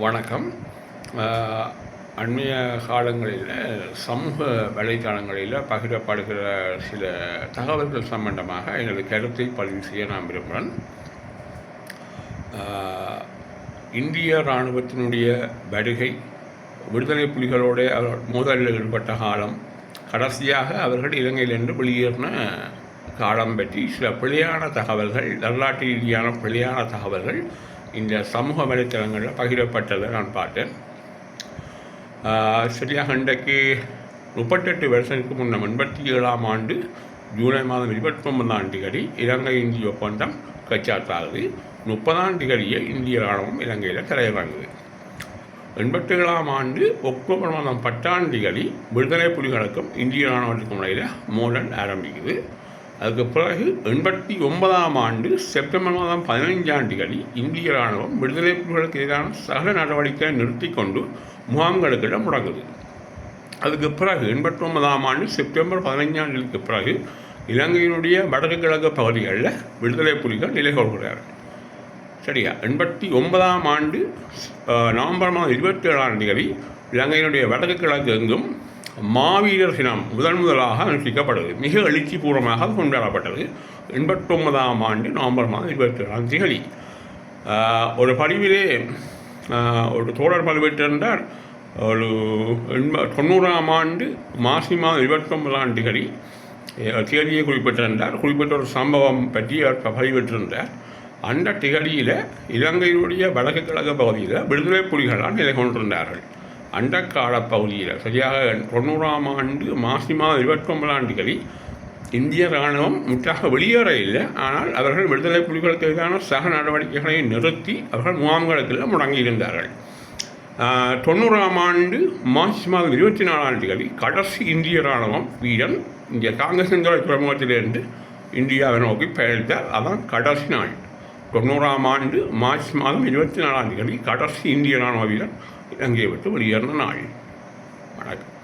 வணக்கம். அண்மைய காலங்களில் சமூக வலைத்தளங்களில் பகிரப்படுகிற சில தகவல்கள் சம்பந்தமாக எனது கருத்தை பதிவு செய்ய நான் விரும்புகிறேன். இந்திய இராணுவத்தினுடைய வருகை, விடுதலை புலிகளோடு அவர் மோதலில் ஈடுபட்ட காலம், கடைசியாக அவர்கள் இலங்கையிலிருந்து வெளியேறின காலம் பற்றி சில பிழையான தகவல்கள், வரலாற்று ரீதியான பிழையான தகவல்கள் இந்த சமூக வலைத்தளங்களில் பகிரப்பட்டதை நான் பார்த்தேன். சரியாக இன்றைக்கு 38 வருஷத்துக்கு முன்னம் 87ஆம் ஆண்டு ஜூலை மாதம் 29ஆம் தேதி இலங்கை இந்திய ஒப்பந்தம் கைச்சாத்தாகுது. 30ஆம் தேதியே இந்திய இராணுவம் இலங்கையில் தலையிறங்குது. 87ஆம் ஆண்டு அக்டோபர் மாதம் 10ஆம் தேதி விடுதலை புலிகளுக்கும் இந்திய இராணுவத்துக்கும் இடையில் மோதல் ஆரம்பிக்குது. அதுக்கு பிறகு 89ஆம் ஆண்டு செப்டம்பர் மாதம் 15ஆம் தேதி இந்திய இராணுவம் விடுதலை புலிகளுக்கு எதிரான சகல நடவடிக்கையை நிறுத்தி கொண்டு முகாம்களுக்கிட முடங்குது. அதுக்கு பிறகு 89ஆம் ஆண்டு செப்டம்பர் 15ஆம் தேதிக்கு பிறகு இலங்கையினுடைய வடக்கு கிழக்கு பகுதிகளில் விடுதலை புலிகள் நிலை கொள்கிறார்கள். சரியா, 89ஆம் ஆண்டு நவம்பர் மாதம் 27ஆம் தேதி இலங்கையினுடைய வடக்கு கிழக்கு எங்கும் மாவீரர் தினம் முதலாக அனுஷ்டிக்கப்படுது. மிக எழுச்சிபூர்வமாக கொண்டாடப்பட்டது. 89ஆம் ஆண்டு நவம்பர் மாதம் 27ஆம் தேதி ஒரு பதிவிலே ஒரு தோழர் பதிவிட்டிருந்தார். ஒரு 90ஆம் ஆண்டு மாசி மாதம் 29ஆம் தேதியை குறிப்பிட்டிருந்தார். குறிப்பிட்ட ஒரு சம்பவம் பற்றி அவர் பதிவிட்டிருந்தார். அந்த திகதியில் இலங்கையினுடைய வடக்கு கிழக்கு பகுதியில் விடுதலை புலிகளால் நிலை கொண்டிருந்தார்கள். அந்த காலப்பகுதியில் சரியாக 90ஆம் ஆண்டு மாசி மாதம் 29ஆம் தேதி இந்திய இராணுவம் முற்றாக வெளியேற இல்லை. ஆனால் அவர்கள் விடுதலை புலிகளுக்கு எதிரான சக நடவடிக்கைகளை நிறுத்தி அவர்கள் முகாம்களுக்கெல்லாம் முடங்கியிருந்தார்கள். 90ஆம் ஆண்டு மார்ச் மாதம் 24ஆம் தேதி கடைசி இந்திய இராணுவம் வீரன் இந்திய காங்கிரஸ் துறைமுகத்திலிருந்து இந்தியாவை நோக்கி பயணித்தார். அதான் கடைசி நாள். 90ஆம் ஆண்டு மார்ச் மாதம் 24ஆம் தேதி கடைசி இந்திய இராணுவ வீரர் இலங்கையை விட்டு வெளியேறின நாள். வணக்கம்.